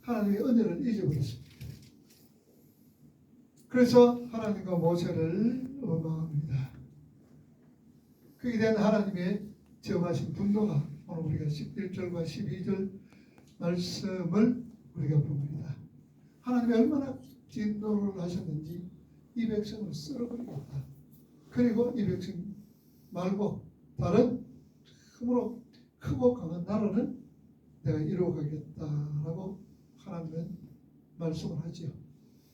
하나님의 은혜를 잊어버렸습니다. 그래서 하나님과 모세를 원망합니다. 그에 대한 하나님의 지어가신 분노가 오늘 우리가 11절과 12절 말씀을 우리가 봅니다. 하나님이 얼마나 진노를 하셨는지 이 백성을 썰어버리겠다. 그리고 이 백성 말고 다른 크므로 크고 강한 나라는 내가 이루어가겠다라고 하나님은 말씀을 하지요.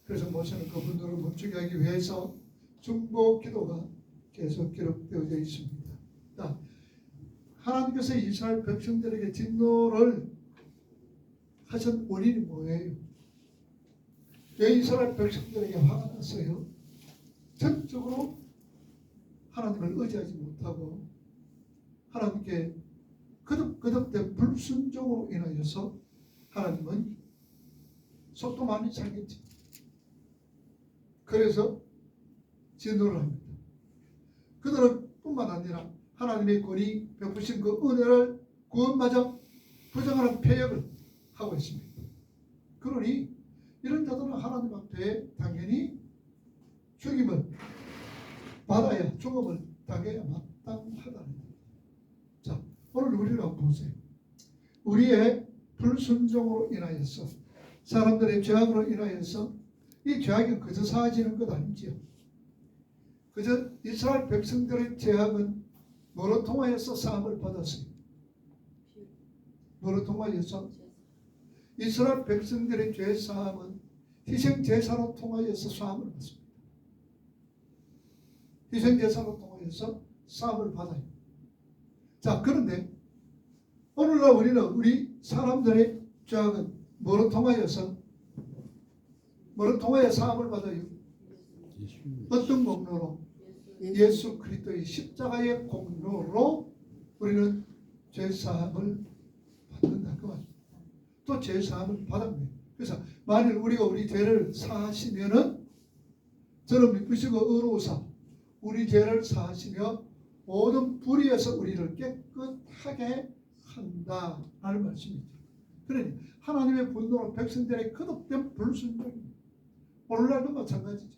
그래서 모세는 그 분노를 멈추게 하기 위해서 중보 기도가 계속 기록되어져 있습니다. 하나님께서 이스라엘 백성들에게 진노를 하신 원인이 뭐예요? 왜 이스라엘 백성들에게 화가 났어요? 전적으로 하나님을 의지하지 못하고 하나님께 거듭된 불순종으로 인하여서 하나님은 속도 많이 차겠지. 그래서 진노를 합니다. 그들은 뿐만 아니라 하나님의 권위 베푸신 그 은혜를 구원마저 부정하는 패역을 하고 있습니다. 그러니 이런 자들은 하나님 앞에 당연히 죽임을 받아야 죽음을 당해야 마땅하다는 거예요. 자, 오늘 우리가 보세요. 우리의 불순종으로 인하여서 사람들의 죄악으로 인하여서 이 죄악이 그저 사라지는 것 아니지요. 그저 이스라엘 백성들의 죄악은 뭐로 통하여서 사함을 받았어요? 뭐로 통하여서? 이스라엘 백성들의 죄 사함은 희생 제사로 통하여서 사함을 받습니다. 희생 제사로 통하여서 사함을 받아요. 자, 그런데 오늘날 우리 사람들의 죄악은 뭐로 통하여 사함을 받아요? 어떤 공로로? 예수 그리스도의 십자가의 공로로 우리는 죄사함을 받는다 그 말입니다. 또 죄사함을 받았네요. 그래서 만일 우리가 우리 죄를 사하시면은 저는 믿으시고 의로우사 우리 죄를 사하시며 모든 불의에서 우리를 깨끗하게 한다라는 말씀이죠. 그러니 하나님의 분노는 백성들의 거듭된 불순종입니다. 오늘날도 마찬가지죠.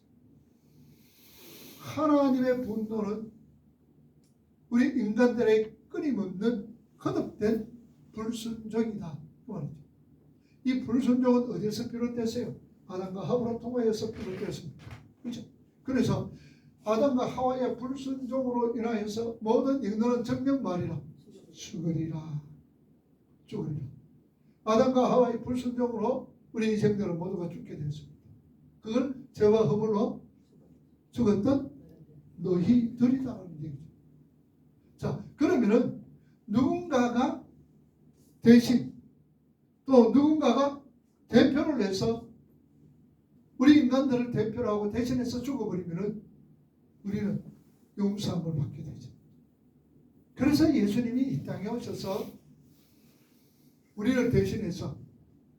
하나님의 분노는 우리 인간들의 끊임없는 거듭된 불순종이다 그 말이죠. 이 불순종은 어디에서 비롯됐어요? 아담과 하와로 통하여서 비롯됐습니다. 그렇죠? 그래서 아담과 하와의 불순종으로 인하여서 모든 인간은 정녕 말이라 죽으리라. 아담과 하와의 불순종으로 우리 인생들은 모두가 죽게 되었습니다. 그걸 죄와 허물로 죽었던 너희들이다라는 얘기죠. 자, 그러면은 누군가가 대신 또 누군가가 대표를 해서 우리 인간들을 대표로 하고 대신해서 죽어버리면은 우리는 용서함을 받게 되죠. 그래서 예수님이 이 땅에 오셔서 우리를 대신해서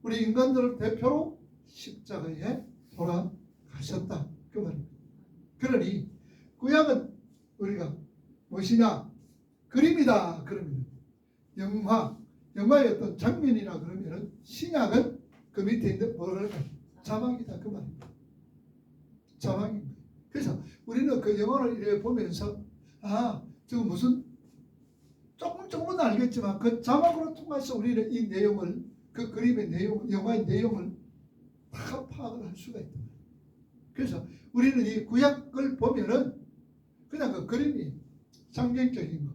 우리 인간들을 대표로 십자가에 돌아가셨다 그 말입니다. 그러니 구약은 우리가 무엇이냐? 그림이다 그러면 영화의 어떤 장면이나 그러면은 신약은 그 밑에 있는 뭐라 그럴까? 자막이다 그 말입니다. 자막입니다. 그래서 우리는 그 영화를 이렇게 보면서 저거 무슨 조금은 알겠지만 그 자막으로 통해서 우리는 이 내용을 그 그림의 내용, 영화의 내용을 다 파악을 할 수가 있다. 그래서 우리는 이 구약을 보면은 그냥 그 그림이 상징적인 거,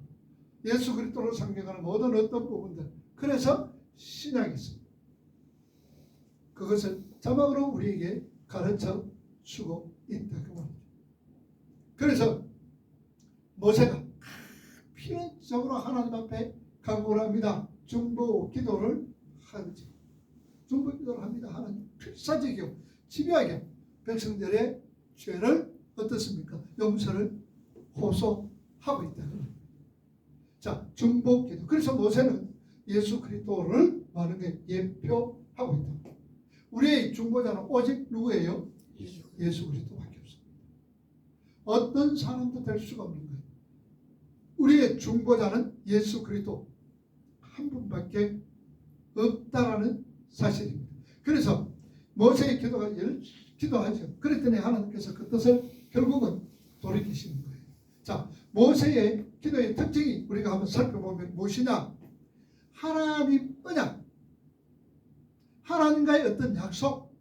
예수 그리스도를 상징하는 모든 어떤 부분들. 그래서 신약이 있습니다. 그것을 자막으로 우리에게 가르쳐 주고 있다 그 말이죠. 그래서 모세가 필연적으로 하나님 앞에 간구를 합니다. 중보 기도를 하죠. 중보 기도를 합니다. 하나님 필사적이고 집요하게 백성들의 죄를 어떻습니까? 용서를 호소하고 있다. 자, 중보 기도. 그래서 모세는 예수 그리스도를 많은 게 예표하고 있다. 우리의 중보자는 오직 누구예요? 예수 그리스도밖에 없습니다. 어떤 사람도 될 수가 없는 거예요. 우리의 중보자는 예수 그리스도 한 분밖에 없다라는 사실입니다. 그래서 모세의 기도가 기도하죠. 그랬더니 하나님께서 그 뜻을 결국은 돌이키시는 거예요. 자, 모세의 기도의 특징이 우리가 한번 살펴보면 무엇이냐? 하나님 언약, 하나님과의 어떤 약속,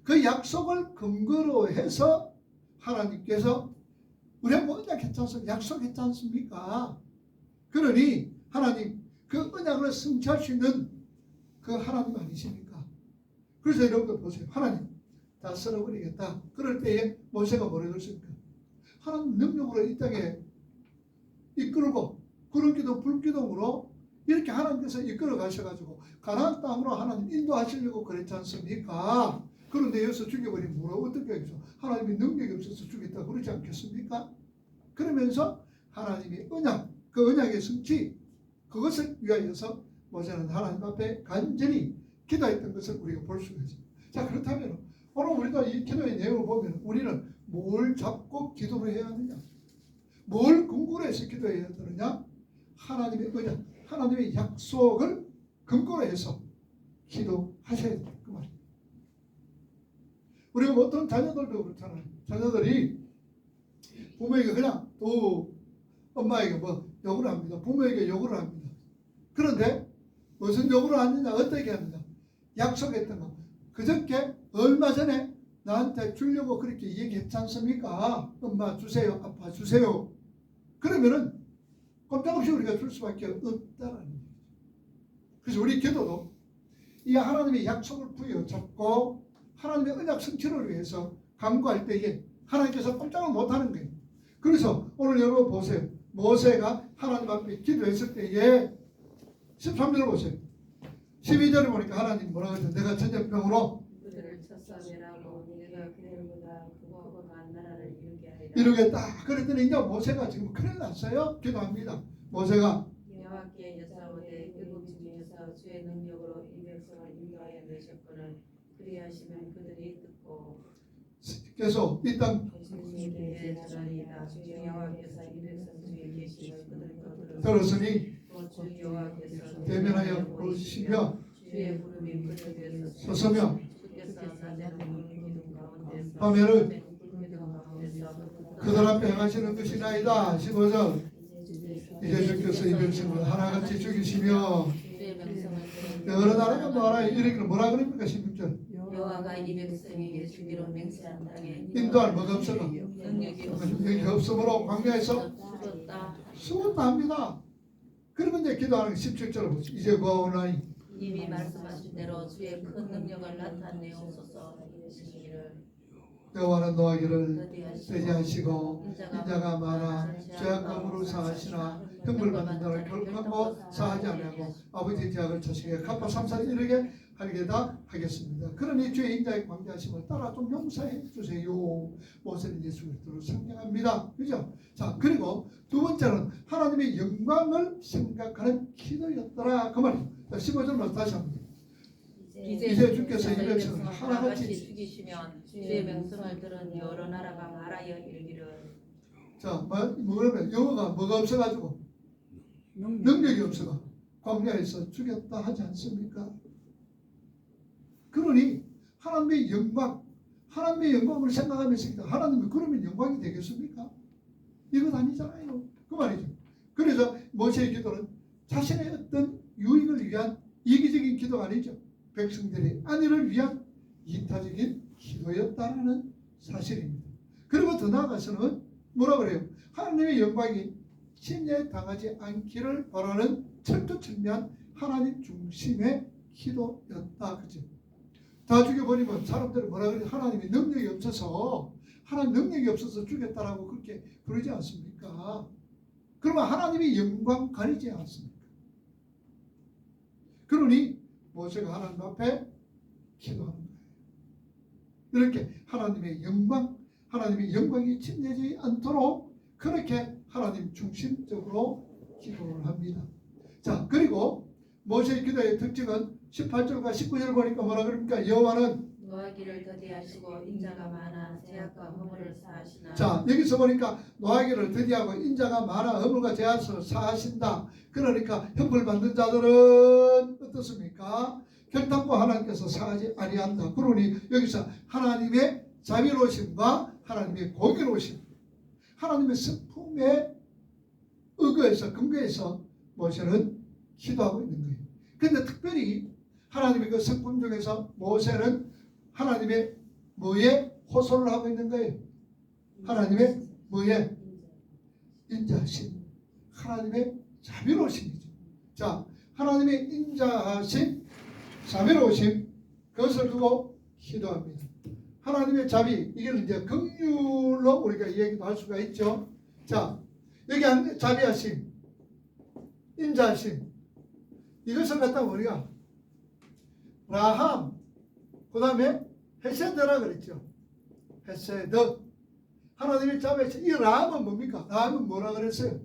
그 약속을 근거로 해서 하나님께서 우리가 뭐 언약했지 않습니까? 약속했지 않습니까? 그러니 하나님 그 언약을 성취할 수 있는 그 하나님 아니십니까? 그래서 여러분들 보세요. 하나님 다 쓸어버리겠다. 그럴 때에 모세가 뭐라 그랬습니까? 하나님 능력으로 이 땅에 이끌고 구름기둥 불기둥으로 이렇게 하나님께서 이끌어 가셔가지고 가나안 땅으로 하나님 인도하시려고 그랬지 않습니까? 그런데 여기서 죽여버리면 뭐라고 어떻게 하겠어? 하나님이 능력이 없어서 죽였다 그러지 않겠습니까? 그러면서 하나님의 언약, 그 언약의 성취, 그것을 위하여서 모세는 하나님 앞에 간절히 기도했던 것을 우리가 볼 수가 있습니다. 자, 그렇다면 오늘 우리가 이 기도의 내용을 보면 우리는 뭘 잡고 기도를 해야 하느냐? 뭘 근거로 해서 기도해야 되느냐? 하나님의 언약, 하나님의 약속을 근거로 해서 기도하셔야 돼요. 그 말이에요. 우리가 어떤 자녀들도 그렇잖아요. 자녀들이 부모에게 그냥 또 엄마에게 뭐 욕을 합니다. 부모에게 욕을 합니다. 그런데 무슨 욕을 하느냐? 어떻게 하느냐? 약속했던 거. 그저께 얼마 전에 나한테 주려고 그렇게 얘기했지 않습니까? 엄마 주세요. 아빠 주세요. 그러면은 꼼짝없이 우리가 줄 수밖에 없다라는 얘기죠. 그래서 우리 기도도 이 하나님의 약속을 부여잡고 하나님의 언약 성취를 위해서 간구할 때에 하나님께서 꼼짝을 못하는 거예요. 그래서 오늘 여러분 보세요. 모세가 하나님 앞에 기도했을 때에 13절을 보세요. 12절을 보니까 하나님 뭐라 그랬어요? 내가 전염병으로 그들을 쳤사매라고 내가 그들보다 크고 강한 나라를 이루게 하리라. 이루겠다. 그랬더니 이제 모세가 지금 큰일 났어요. 기도합니다. 모세가 여호와께 여짜오되 애굽 중에서 주의 능력으로 이 백성을 인도하여 내셨거늘 그리하시면 그들이 듣고 계속 이 땅 주님께 전하리이다. 주 여호와께서 이 백성 중에 계시며 그들을 들었으니 주 여호와께서 대면하여 보시며 주의 무릎이 그들에게서 섰으며 주께서 낮에는 기둥 가운데서 밤에는 기둥 가운데서 그들 앞에 행하시는 것이나이다. 15절 이제 주께서 이 백성을 하나같이 죽이시며 주의 백성을 여러 나라가 뭐라 이르기를 뭐라 그럽니까? 16절 여호와가 이 백성에게 주기로 맹세한 땅에 인도할 뭐가 없어가 능력이 없으므로 광야에서 죽었다. 죽었다 합니다. 그러면 이제 기도하는 17절을 보시죠. 이제 구하오나니 이미 말씀하신 대로 주의 큰 능력을 나타내옵소서 이르시기를 여호와는 노하기를 더디하시고 대지하시고 인자가 많아 죄악감으로 사하시나 형벌 받는 자를 결박하고 사하지 아니하고 아버지의 죄악을 자식에게 갚아 삼사를 이르게 하리게다 하겠습니다. 그러니 주의 인자의 광대하심을 따라 좀 용서해 주세요. 모세는 예수 그리스도를 상징합니다. 그죠? 자, 그리고 두 번째는 하나님의 영광을 생각하는 기도였더라. 그 말이에요. 15절만 다시 한번. 이제 주께서 이 백성을 하나같이 죽이시면 주의 명성을 들은 여러 나라가 말하여 이르기를. 자, 그러면 영어가 뭐가 없어가지고 능력이 없어가 광야에서 죽였다 하지 않습니까? 그러니 하나님의 영광을 생각하면서 하나님이 그러면 영광이 되겠습니까? 이건 아니잖아요. 그 말이죠. 그래서 모세의 기도는 자신의 어떤 유익을 위한 이기적인 기도가 아니죠. 백성들의 안위를 위한 이타적인 기도였다는 사실입니다. 그리고 더 나아가서는 뭐라 그래요? 하나님의 영광이 침해 당하지 않기를 바라는 철두철미한 하나님 중심의 기도였다. 그죠? 다 죽여버리면 사람들은 뭐라 그래요? 하나님의 능력이 없어서 하나님 능력이 없어서 죽였다라고 그렇게 그러지 않습니까? 그러면 하나님의 영광 가리지 않습니까? 그러니 모세가 하나님 앞에 기도하는 거예요. 이렇게 하나님의 영광이 침해지지 않도록 그렇게 하나님 중심적으로 기도를 합니다. 자, 그리고 모세의 기도의 특징은 18절과 19절 보니까 뭐라 그럽니까? 여호와는 노하기를 더디하시고 인자가 많아 죄악과 허물을 사하시나. 자, 여기서 보니까 노하기를 더디하고 인자가 많아 허물과 죄악을 사하신다. 그러니까 형벌 받는 자들은 어떻습니까? 결단코 하나님께서 사하지 아니한다. 그러니 여기서 하나님의 자비로우심과 하나님의 공의로우심, 하나님의 성품에 의거해서 근거해서 모세는 기도하고 있는 거예요. 그런데 특별히 하나님의 그 성품 중에서 모세는 하나님의 뭐에 호소를 하고 있는 거예요. 하나님의 뭐에? 인자하심, 하나님의 자비로우심이죠. 자, 하나님의 인자하심, 자비로우심, 그것을 두고 기도합니다. 하나님의 자비, 이걸 이제 긍휼로 우리가 얘기도 할 수가 있죠. 자, 여기 한 자비하심, 인자하심, 이것을 갖다가 우리가 라함, 그 다음에 헤세드라 그랬죠. 헤세드. 하나님의 자비하심. 이 라함은 뭡니까? 라함은 뭐라 그랬어요?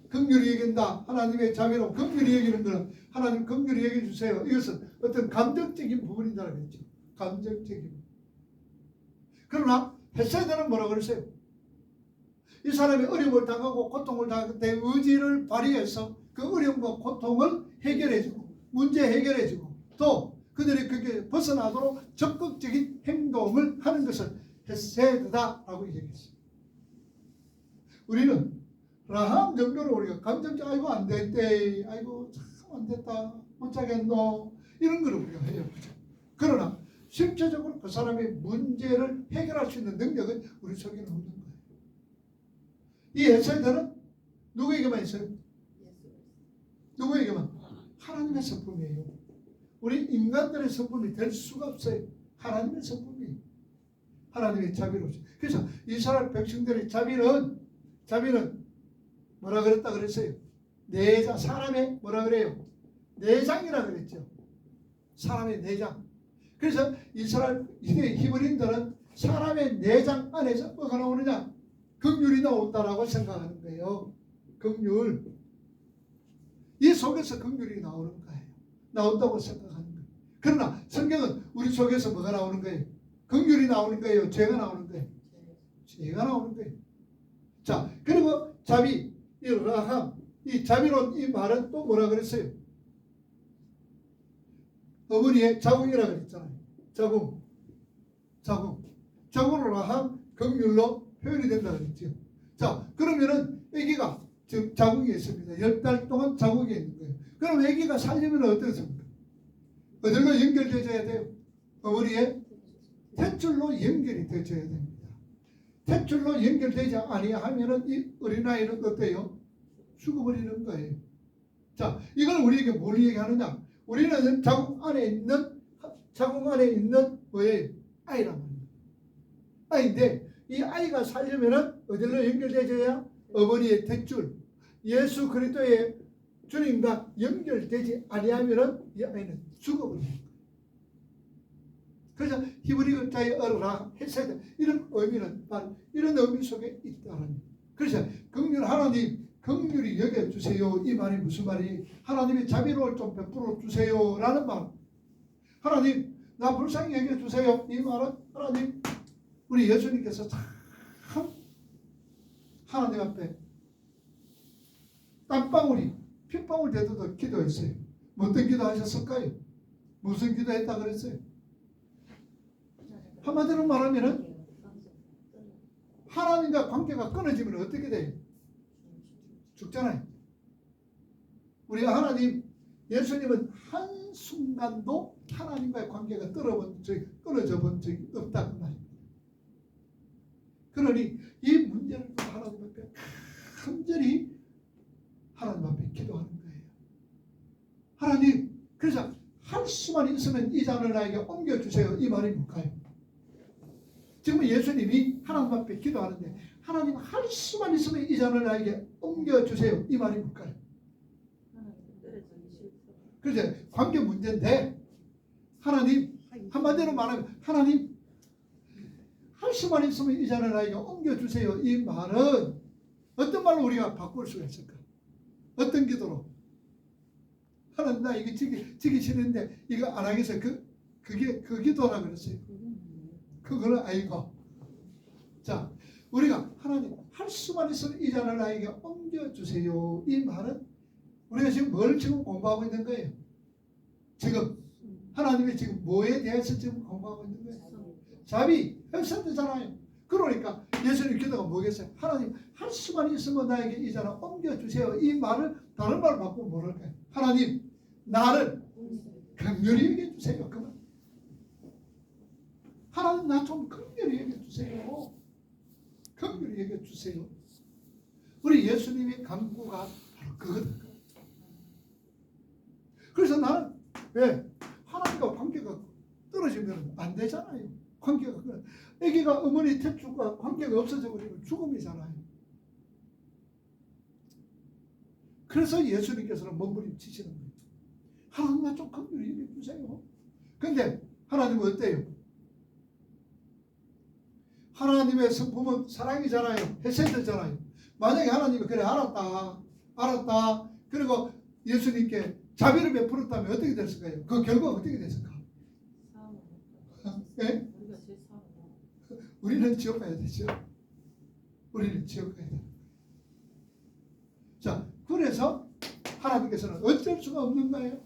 긍휼히 여긴다. 하나님의 자비로 긍휼히 여기는 것은 하나님 긍휼히 여겨주세요. 이것은 어떤 감정적인 부분이다 그랬죠. 감정적인. 그러나 헤세드는 뭐라 그랬어요? 이 사람이 어려움을 당하고 고통을 당할 때 의지를 발휘해서 그 어려움과 고통을 해결해주고 문제 해결해주고 또 그들이 그게 벗어나도록 적극적인 행동을 하는 것을 헤세드다라고 얘기했어요. 우리는 라함 정도로 우리가 감정적 아이고 안 됐대, 아이고 참 안 됐다, 못 자겠노, 이런 걸 우리가 해요. 그러나 실제적으로 그 사람의 문제를 해결할 수 있는 능력은 우리 속에는 없는 거예요. 이 헤세드는 누구에게만 있어요? 누구에게만? 하나님의 성품이에요. 우리 인간들의 성품이 될 수가 없어요. 하나님의 성품이에요. 하나님의 자비로우심. 그래서 이스라엘 백성들의 자비는 뭐라 그랬다 그랬어요? 내장, 사람의 뭐라 그래요? 내장이라 그랬죠. 사람의 내장. 그래서 이스라엘 히브리인들은 사람의 내장 안에서 뭐가 나오느냐? 긍휼이 나온다라고 생각하는 거예요. 긍휼. 이 속에서 긍휼이 나오는 거예요. 나온다고 생각하는 거예요. 그러나 성경은 우리 속에서 뭐가 나오는 거예요? 긍휼이 나오는 거예요? 죄가 나오는 거예요? 죄가 나오는 거예요. 자, 그리고 자비, 이 라함, 이 자비로운 이 말은 또 뭐라 그랬어요? 어머니의 자궁이라 그랬잖아요. 자궁으로 라함, 긍휼로 표현이 된다 그랬죠. 자, 그러면은 아기가 지금 자궁에 있습니다. 10달 동안 자궁에 있는 거예요. 그럼 아기가 살려면 어떻습니까? 어디로 연결되어야 돼요? 어머니의 탯줄로 연결이 되어야 됩니다. 탯줄로 연결되지 아니하면은 이 어린아이는 어때요? 죽어버리는 거예요. 자, 이걸 우리에게 뭘 얘기하느냐? 우리는 자궁 안에 있는 뭐예요? 아이란 말이에요. 아이인데 이 아이가 살려면은 어디로 연결되어야? 어머니의 탯줄, 예수 그리스도의 주님과 연결되지 아니하면은 이 아이는 죽어버립니다. 그래서 히브리 글자의 어라 헤세드 이런 의미는 바로 이런 의미 속에 있다는. 그래서 긍휼 하나님 긍휼히 여겨주세요. 이 말이 무슨 말이? 하나님의 자비로울 좀 베풀어 주세요라는 말. 하나님 나 불쌍히 여겨주세요. 이 말은 하나님 우리 예수님께서 참 하나님 앞에 땀방울이 핏방울 되도록 기도했어요. 어떤 기도하셨을까요? 무슨 기도했다 그랬어요? 한마디로 말하면은 하나님과 관계가 끊어지면 어떻게 돼요? 죽잖아요. 우리 하나님 예수님은 한순간도 하나님과의 관계가 끊어져 본 적이 없다는 말입니다. 그러니 이 문제를 하나님 앞에 간절히 하나님 앞에 기도하는 거예요. 하나님, 그래서 할 수만 있으면 이 잔을 나에게 옮겨주세요. 이 말이 뭘까요? 지금 예수님이 하나님 앞에 기도하는데 하나님 할 수만 있으면 이 잔을 나에게 옮겨주세요. 이 말이 뭘까요? 그래서 관계 문제인데 하나님, 한마디로 말하면 하나님 할 수만 있으면 이 잔을 나에게 옮겨주세요. 이 말은 어떤 말로 우리가 바꿀 수가 있을까? 어떤 기도로? 하나님 나 이거 지기 싫은데 이거 안 하겠어요. 그게 그 기도라 그랬어요. 그거는 아니고. 자, 우리가 하나님 할 수만 있으면 이 잔을 나에게 옮겨주세요. 이 말은 우리가 지금 뭘 지금 공부하고 있는 거예요? 지금 하나님이 지금 뭐에 대해서 지금 공부하고 있는 거예요? 자비, 헬센트잖아요. 그러니까 예수님 기도가 뭐겠어요? 하나님 할 수만 있으면 나에게 이 자를 옮겨주세요. 이 말을 다른 말로 바꾸면 뭐랄까요? 하나님 나를 긍휼히 여겨주세요. 그만. 하나님 나 좀 긍휼히 여겨주세요. 긍휼히 여겨주세요. 우리 예수님의 간구가 바로 그거다. 그래서 나는 왜 하나님과 관계가 떨어지면 안 되잖아요. 관계가 아기가 어머니 태축과 관계가 없어져 버리면 죽음이잖아요. 그래서 예수님께서는 몸부림치시는 거예요. 하나님 나 좀 긍휼히 여겨주세요. 근데 하나님은 어때요? 하나님의 성품은 사랑이잖아요. 헤세드잖아요. 만약에 하나님이 그래 알았다 그리고 예수님께 자비를 베풀었다면 어떻게 됐을까요? 그 결과가 어떻게 됐을까? 예? 우리는 지옥 가야 되죠. 우리는 지옥 가야 돼. 자, 그래서 하나님께서는 어쩔 수가 없는 거예요.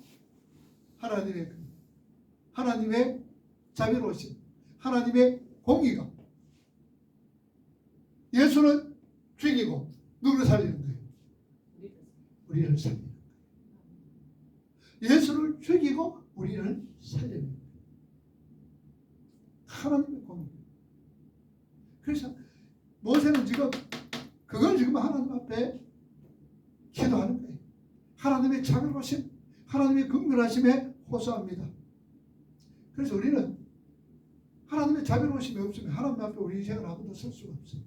하나님의 자비로우심, 하나님의 공의가 예수는 죽이고 누구를 살리는 거예요? 우리를 살리는 거예요. 예수를 죽이고 우리를 살리는 거예요. 하나님의 공의. 그래서 모세는 지금 그걸 지금 하나님 앞에 기도하는 거예요. 하나님의 자비로우심, 하나님의 긍휼하심에 호소합니다. 그래서 우리는 하나님의 자비로우심이 없으면 하나님 앞에 우리 인생을 아무도 설 수가 없어요.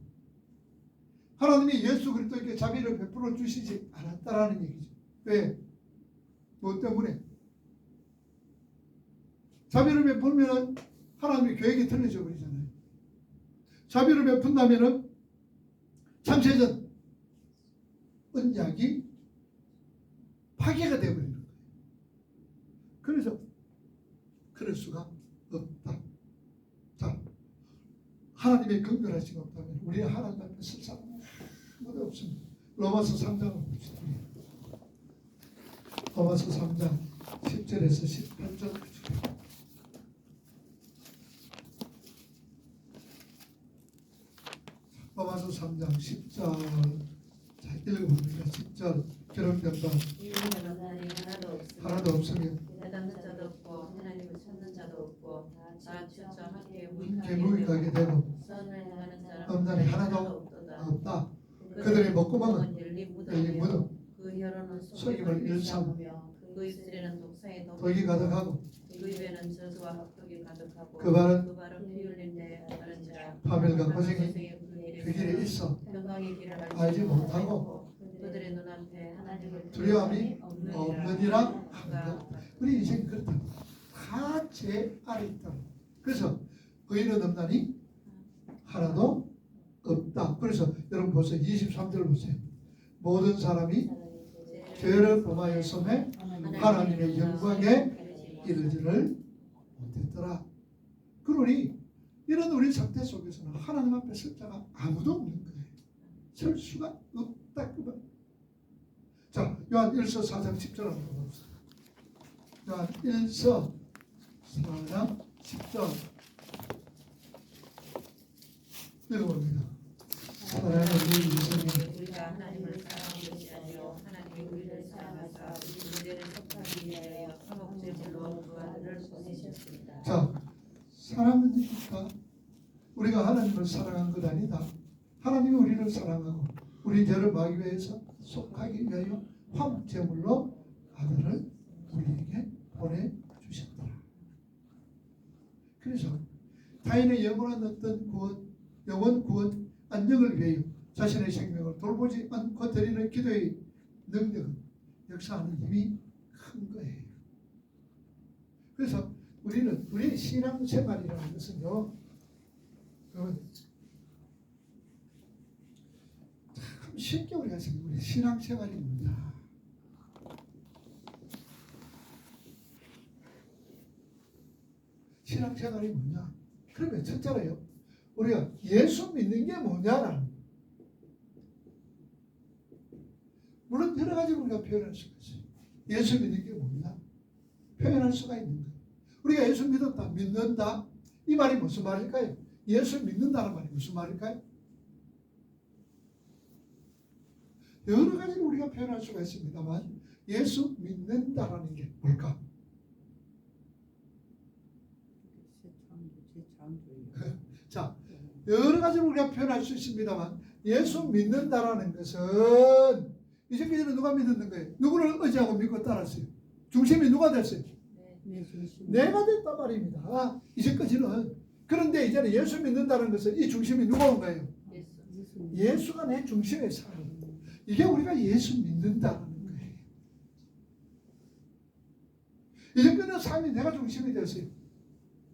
하나님이 예수 그리스도에게 자비를 베풀어 주시지 않았다라는 얘기죠. 왜? 뭐 때문에? 자비를 베풀면 하나님의 계획이 틀려져 버리잖아요. 자비를 베푼다면 창세전 언약이 파괴가 되어버리는 거예요. 그래서 그럴 수가 없다. 자, 하나님의 긍휼하심이 없다면 우리 하나님 앞에 설 사람은 아무도 없습니다. 로마서 3장을 봅시다. 로마서 3장 10절에서 18절까지. 로마서 3장 10절. 자, 읽어봅니다. 10절. 기록된다. 하나도 없으며 깨닫는 자도 없고 하나님을 찾는 자도 없고 다 지쳐 함께 무익하게 되고 선을 행하는 사람 없나니 하나도 없다. 그들의 목구멍은 열린 무덤 그 혀로는 속임을 일삼으며 그 입술에는 독사의 독이 가득하고 그 입에는 저주와 합독이 가득하고 그 발은 피 흘린 데 바른지라 파멸과 고생이 그 그 길에 있어 평강의 길을 알지 못하고 그들의 눈앞에 하나님을 두려움이 없느니라 가 하는가. 우리 인생이 그렇다. 다 제 아래 있다. 그래서 의인은 없나니 하나도 없다. 그래서 여러분 보세요. 23절 보세요. 모든 사람이 죄를 범하였음에 하나님의 영광에 이르지를 못했더라. 그러니 이런 우리 상태 속에서는 하나님 앞에 설 자가 아무도 없는 거예요. 설 수가 없다. 그 말. 자, 요한 1서 4장 10절 한번 봅시다. 요한 1서 4장 10절 읽어봅니다. 사랑하는 우리 예수님, 우리가 하나님을 사랑하는 것이 아니요 하나님이 우리를 사랑하사 우리 죄를 속하기 위하여 화목제물로 그 아들을 보내셨습니다. 자, 사랑하니까 우리가 하나님을 사랑한 것 아니다. 하나님이 우리를 사랑하고 우리 죄를 마기 위해서 속하기 위하여 화목제물로 아들을 우리에게 보내주셨더라. 그래서 타인의 영원한 어떤 구원, 영원 구원, 안녕을 위하여 자신의 생명을 돌보지 않고 드리는 기도의 능력은 역사하는 힘이 큰 거예요. 그래서 우리는 우리의 신앙생활이라는 것은요, 참 쉽게 우리가 지금 우리 신앙생활이 뭐냐? 신앙생활이 뭐냐? 그러면 첫째로요, 우리가 예수 믿는 게 뭐냐라는. 물론 여러 가지 우리가 표현할 수가 있어요. 예수 믿는 게 뭐냐? 표현할 수가 있는 거예요. 우리가 예수 믿었다, 믿는다. 이 말이 무슨 말일까요? 예수 믿는다는 말이 무슨 말일까요? 여러 가지로 우리가 표현할 수가 있습니다만 예수 믿는다라는 게 뭘까? 자, 여러 가지로 우리가 표현할 수 있습니다만 예수 믿는다라는 것은 이제까지는 누가 믿었는 거예요? 누구를 의지하고 믿고 따랐어요? 중심이 누가 됐어요? 내가 됐단 말입니다. 이제까지는. 그런데 이제는 예수 믿는다는 것은 이 중심이 누가 온 거예요? 예수가 내 중심에 살아요. 이게 우리가 예수 믿는다는 거예요. 이제까지는 삶이 내가 중심이 됐어요.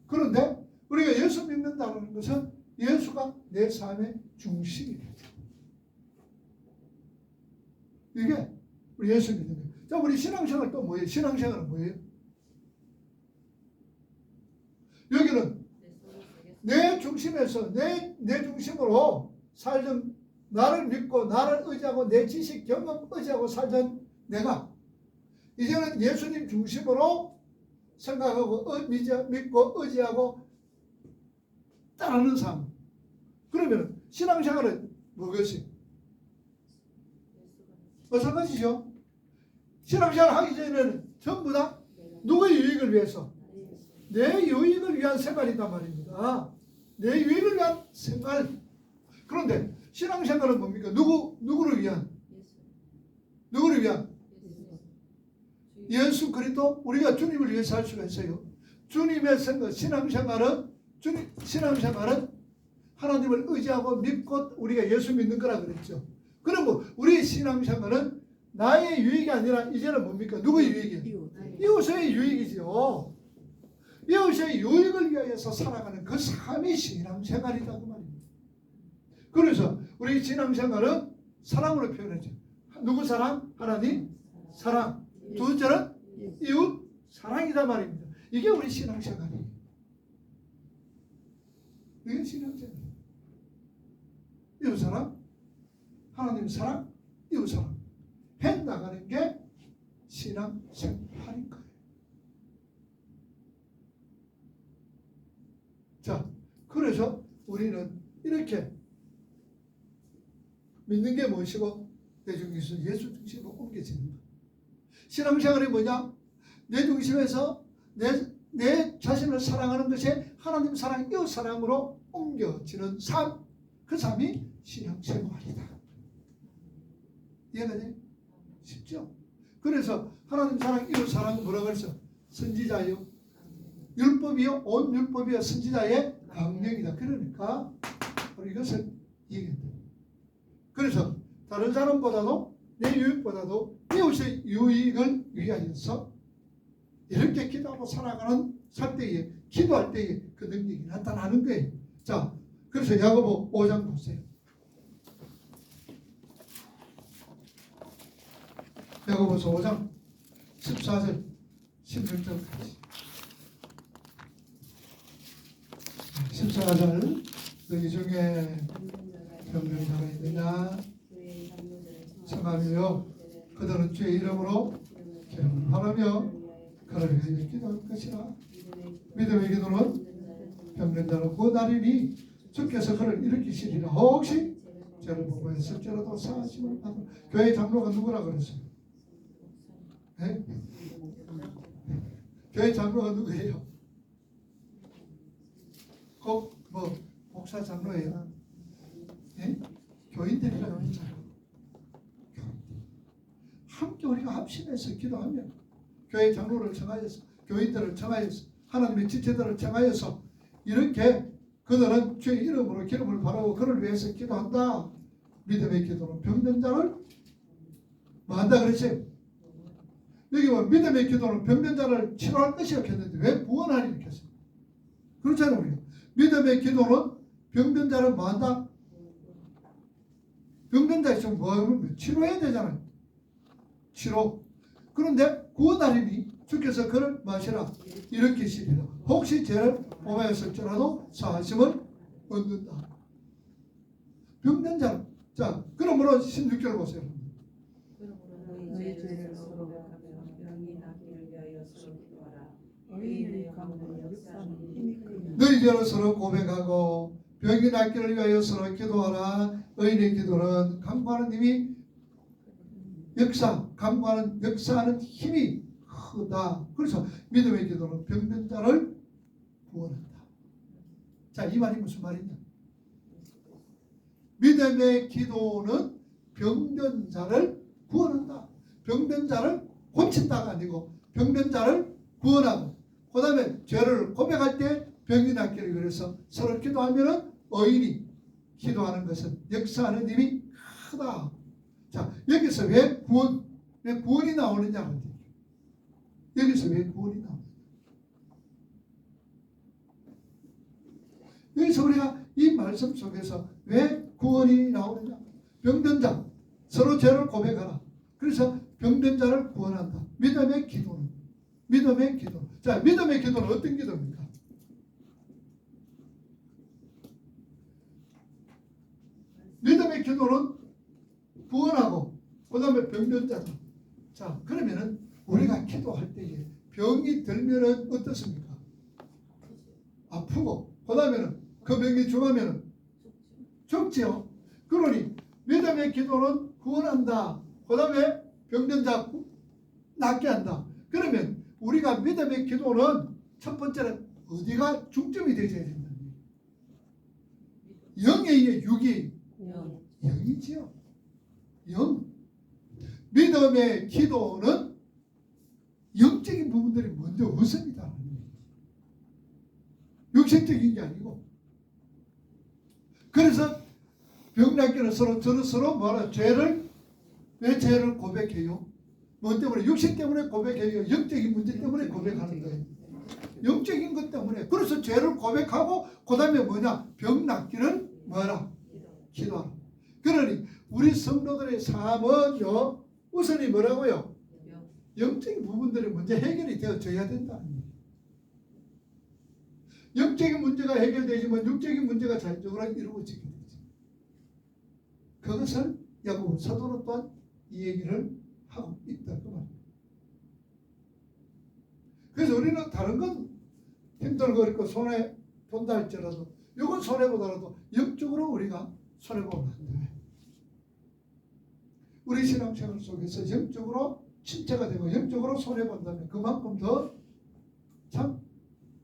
그런데 우리가 예수 믿는다는 것은 예수가 내 삶의 중심이 되죠. 이게 우리 예수 믿는 거예요. 자, 우리 신앙생활 또 뭐예요? 신앙생활은 뭐예요? 여기는 내 중심에서 내 중심으로 살던 나를 믿고 나를 의지하고 내 지식 경험 의지하고 살던 내가 이제는 예수님 중심으로 생각하고 믿고 의지하고 따르는 삶. 그러면 신앙생활은 뭐겠어요? 마찬가지죠. 신앙생활 하기 전에는 전부 다 누구의 유익을 위해서? 내 유익을 위한 생활이단 말입니다. 내 유익을 위한 생활. 그런데 신앙생활은 뭡니까? 누구를 위한? 누구를 위한? 예수 그리스도. 우리가 주님을 위해서 할 수가 있어요. 주님의 생각, 신앙생활은 하나님을 의지하고 믿고 우리가 예수 믿는 거라 그랬죠. 그리고 우리의 신앙생활은 나의 유익이 아니라 이제는 뭡니까? 누구의 유익이에요? 이웃의 유익이죠. 이웃의 유익을 위하여서 살아가는 그 삶이 신앙생활이다 그 말입니다. 그래서 우리 신앙생활은 사랑으로 표현하죠. 누구 사랑? 하나님 사랑. 두 번째는 이웃 사랑이다 말입니다. 이게 우리 신앙생활이에요. 이게 신앙생활이에요. 이웃 사랑, 하나님 사랑, 이웃 사랑 해나가는 게 신앙생활인 거예요. 자, 그래서 우리는 이렇게 믿는 게 무엇이고 내 중심에서 예수 중심으로 옮겨지는 거예요. 신앙생활이 뭐냐? 내 중심에서 내 자신을 사랑하는 것이 하나님 사랑, 이웃 사랑으로 옮겨지는 삶. 그 삶이 신앙생활이다. 이해가 돼요? 쉽죠? 그래서 하나님 사랑, 이웃 사랑은 뭐라고 했어? 선지자요. 율법이요. 온 율법이요. 선지자의 강령이다. 그러니까 이것을 이해해야 돼요. 그래서 다른 사람보다도 내 유익보다도 이웃의 유익을 위하여서 이렇게 기도하고 살아가는 살 때에 기도할 때에 그 능력이 나타나는 거예요. 자, 그래서 야고보 5장 보세요. 야고보서 5장 14절 16절까지 14절 너희 중에 병명자가 있느냐 청하며 그들은 주의 이름으로 기도하며 그를 위하여 기도할 것이라. 믿음의 기도는 병든 자는 고난이니 주께서 그를 일으키시리라. 혹시 죄를 범하였을지라도 사하심을 받으라. 교회 장로가 누구라 그랬어요? 네? 교회 장로가 누구예요? 꼭 뭐 목사 장로예요? 네? 교인들이라고 했잖아요. 함께 우리가 합심해서 기도하면 교회 장로를 정하여서 교인들을 정하여서 하나님의 지체들을 정하여서 이렇게 그들은 주의 이름으로 기름을 바라고 그를 위해서 기도한다. 믿음의 기도는 병든 자를 뭐 한다 그랬어요? 여기 뭐 믿음의 기도는 병든 자를 치료할 것이라고 했는데 왜 구원하리 이렇게 했어요? 그렇잖아요. 우리가 믿음의 기도는 병든 자를 뭐 한다? 병든 자 있으면 뭐 하면 치료해야 되잖아요. 치료. 그런데 구원하리니 주께서 그를 마시라 일으키시리라. 혹시 죄를 범하였을지라도 사하심을 얻는다. 병든 자. 자, 그러므로 16절 보세요. 너희 죄를 서로 고백하며 병이 낫기를 위하여 서로 기도하라. 의인의 강도 역사는 힘이 크며 너희들은 서로 고백하고 병이 낫기를 위하여 서로 기도하라. 의인의 기도는 간구하는 힘이 간구하는 역사하는 힘이 크다. 그래서 믿음의 기도는 병든 자를 구원한다. 자, 이 말이 무슨 말이냐? 믿음의 기도는 병든 자를 구원한다. 병든 자를 고친다가 아니고 병든 자를 구원하고, 그 다음에 죄를 고백할 때 병이 낫기를 위해서 서로 기도하면은 의인이 기도하는 것은 역사하는 힘이 크다. 자, 여기서 왜 구원이 나오느냐? 여기서 왜 구원이 나오느냐? 여기서 우리가 이 말씀 속에서 왜 구원이 나오느냐? 병든 자, 서로 죄를 고백하라. 그래서 병든 자를 구원한다. 믿음의 기도는. 자, 믿음의 기도는 어떤 기도입니까? 믿음의 기도는 구원하고, 그 다음에 병든 자다. 자, 그러면은 우리가 기도할 때에 병이 들면은 어떻습니까? 아프고, 그 다음에는 그 병이 중하면은 죽지요. 그러니 믿음의 기도는 구원한다. 그 다음에 병든 자 낫게 한다. 그러면 우리가 믿음의 기도는 첫 번째는 어디가 중점이 되어야 된다. 영이에요, 육이? 영이지요. 영. 믿음의 기도는 영적인 부분들이 먼저 우선이다. 육신적인 게 아니고. 그래서 병낫기는 서로 뭐라 왜 죄를 고백해요? 뭐 때문에? 육신 때문에 고백해요? 영적인 문제 때문에 고백하는 거예요. 영적인 것 때문에. 그래서 죄를 고백하고 그 다음에 뭐냐? 병 낫기를 뭐라? 기도하라. 그러니 우리 성도들의 삶은요, 우선이 뭐라고요? 영적인 부분들이 먼저 해결이 되어져야 된다. 영적인 문제가 해결되지만 육적인 문제가 자연적으로 이루어지게 되죠. 그것을 야고보 사도는 또한 이 얘기를 하고 있다 그 말이에요. 그래서 우리는 다른 건 힘들고 어렵고 손해 본다 할지라도 이건 손해보더라도 영적으로 우리가 손해보면 안 돼. 우리 신앙생활 속에서 영적으로 침체가 되고 영적으로 손해본다면 그만큼 더 참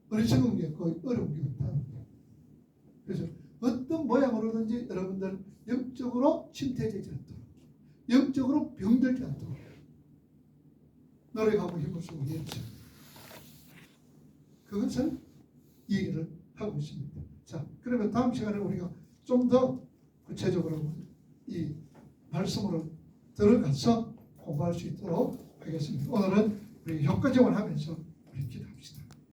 어리석은 게 거의 어려운 게 없다는 거예요. 그래서 어떤 모양으로든지 여러분들 영적으로 침체되지 않도록, 영적으로 병들지 않도록 노력하고 힘을 쓰고 해야죠. 그것을 얘기를 하고 있습니다. 자, 그러면 다음 시간에 우리가 좀 더 구체적으로 이 말씀으로 들어가서 공부할 수 있도록 하겠습니다. 오늘은 우리 효과정을 하면서 우리 기도합시다.